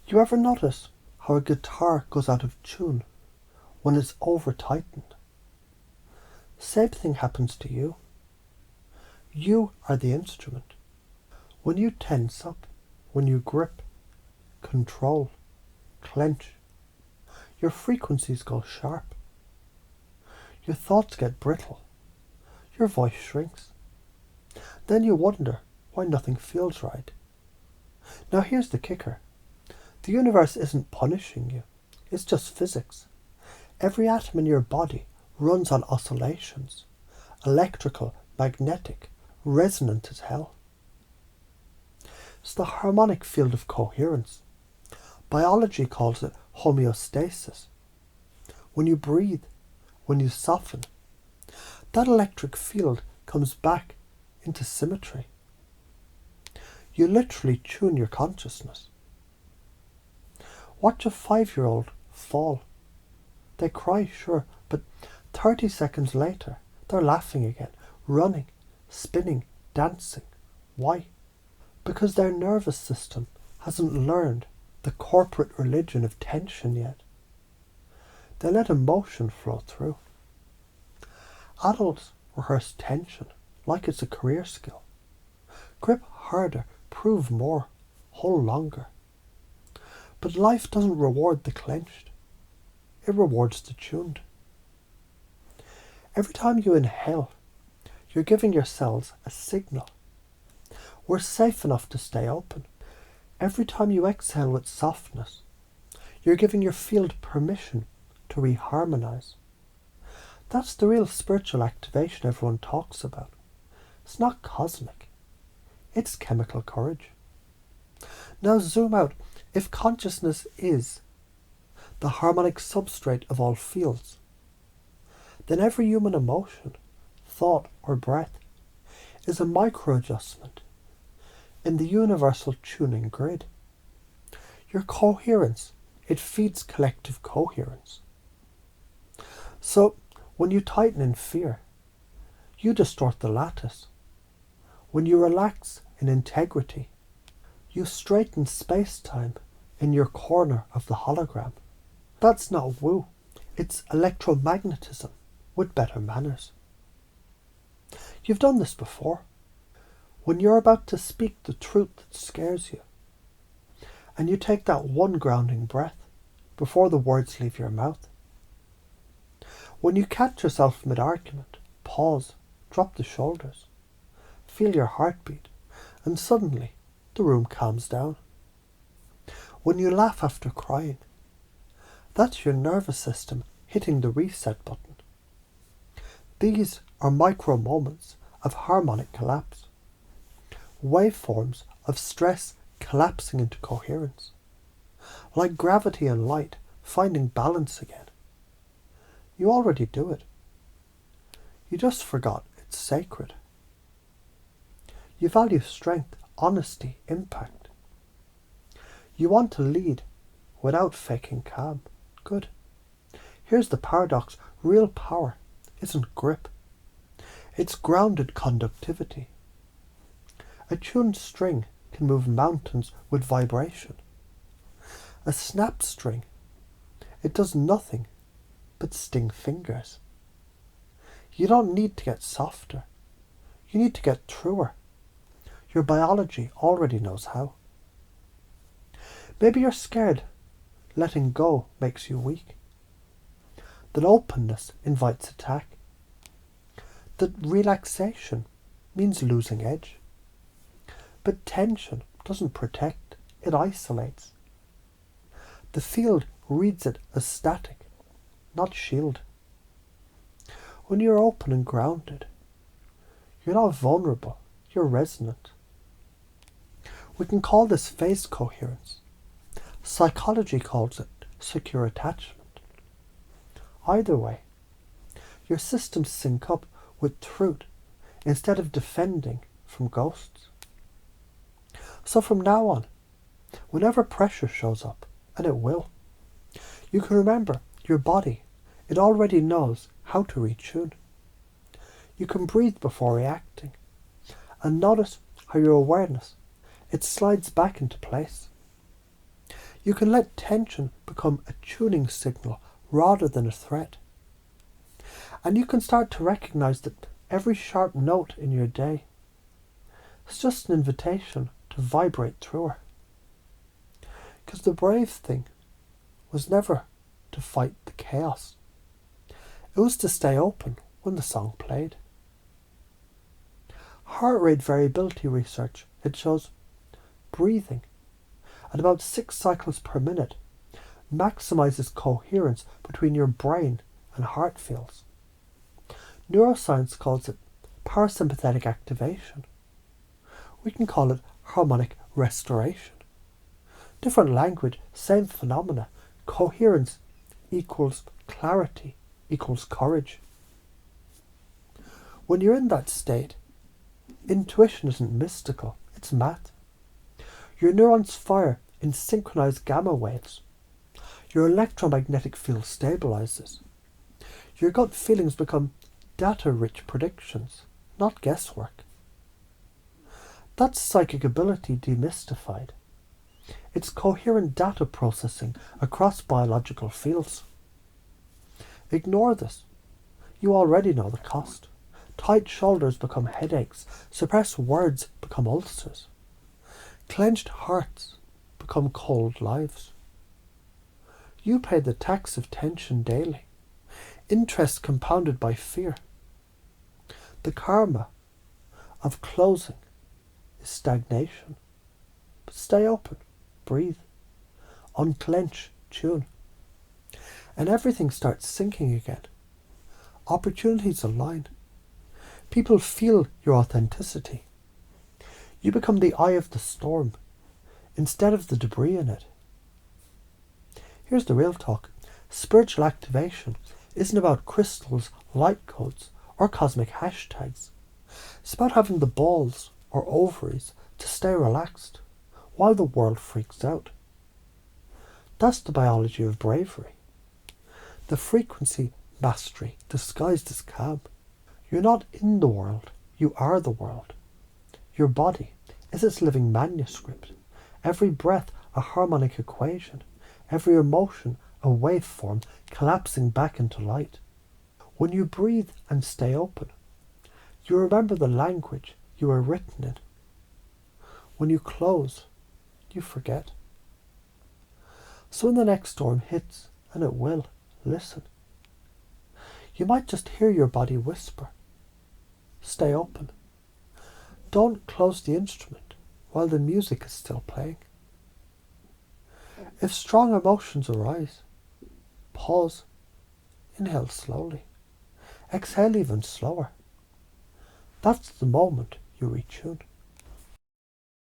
You ever notice how a guitar goes out of tune when it's over-tightened? Same thing happens to you. You are the instrument. When you tense up, when you grip, control, clench, your frequencies go sharp. Your thoughts get brittle. Your voice shrinks. Then you wonder why nothing feels right. Now here's the kicker. The universe isn't punishing you. It's just physics. Every atom in your body runs on oscillations. Electrical, magnetic, resonant as hell. It's the harmonic field of coherence. Biology calls it homeostasis. When you breathe, when you soften, that electric field comes back into symmetry. You literally tune your consciousness. Watch a 5-year-old fall. They cry, sure, but 30 seconds later, they're laughing again, running, spinning, dancing. Why? Because their nervous system hasn't learned the corporate religion of tension yet. They let emotion flow through. Adults rehearse tension like it's a career skill. Grip harder, prove more, hold longer. But life doesn't reward the clenched. It rewards the tuned. Every time you inhale, you're giving your cells a signal. We're safe enough to stay open. Every time you exhale with softness, you're giving your field permission to reharmonize. That's the real spiritual activation everyone talks about. It's not cosmic. It's chemical courage. Now zoom out. If consciousness is the harmonic substrate of all fields, then every human emotion, thought or breath is a micro-adjustment in the universal tuning grid. Your coherence, it feeds collective coherence. So when you tighten in fear, you distort the lattice. When you relax in integrity, you straighten space-time in your corner of the hologram. That's not woo. It's electromagnetism with better manners. You've done this before. When you're about to speak the truth that scares you, and you take that one grounding breath before the words leave your mouth. When you catch yourself mid-argument, pause, drop the shoulders, feel your heartbeat, and suddenly the room calms down. When you laugh after crying, that's your nervous system hitting the reset button. These are micro moments of harmonic collapse, waveforms of stress collapsing into coherence, like gravity and light finding balance again. You already do it. You just forgot it's sacred. You value strength, honesty, impact. You want to lead without faking calm. Good. Here's the paradox. Real power isn't grip. It's grounded conductivity. A tuned string can move mountains with vibration. A snap string, it does nothing but sting fingers. You don't need to get softer. You need to get truer. Your biology already knows how. Maybe you're scared. Letting go makes you weak. That openness invites attack. That relaxation means losing edge. But tension doesn't protect, it isolates. The field reads it as static, not shield. When you're open and grounded, you're not vulnerable, you're resonant. We can call this phase coherence. Psychology calls it secure attachment. Either way, your systems sync up with truth instead of defending from ghosts. So from now on, whenever pressure shows up, and it will, you can remember your body, it already knows how to retune. You can breathe before reacting, and notice how your awareness, it slides back into place. You can let tension become a tuning signal rather than a threat. And you can start to recognize that every sharp note in your day is just an invitation to vibrate through her. Because the brave thing was never to fight the chaos. It was to stay open when the song played. Heart rate variability research, it shows breathing at about 6 cycles per minute maximizes coherence between your brain and heart fields. Neuroscience calls it parasympathetic activation. We can call it harmonic restoration. Different language, same phenomena. Coherence equals clarity equals courage. When you're in that state, intuition isn't mystical, it's math. Your neurons fire in synchronized gamma waves. Your electromagnetic field stabilizes. Your gut feelings become data-rich predictions, not guesswork. That's psychic ability demystified. It's coherent data processing across biological fields. Ignore this. You already know the cost. Tight shoulders become headaches. Suppressed words become ulcers. Clenched hearts become cold lives. You pay the tax of tension daily. Interest compounded by fear. The karma of closing is stagnation. But stay open. Breathe. Unclench. Tune. And everything starts sinking again. Opportunities align. People feel your authenticity. You become the eye of the storm instead of the debris in it. Here's the real talk. Spiritual activation isn't about crystals, light codes, or cosmic hashtags. It's about having the balls or ovaries to stay relaxed while the world freaks out. That's the biology of bravery. The frequency mastery disguised as calm. You're not in the world, you are the world. Your body is its living manuscript. Every breath a harmonic equation. Every emotion a waveform collapsing back into light. When you breathe and stay open, you remember the language you were written in. When you close, you forget. So when the next storm hits, and it will, listen. You might just hear your body whisper. Stay open. Don't close the instrument while the music is still playing. If strong emotions arise, pause. Inhale slowly. Exhale even slower. That's the moment you retune.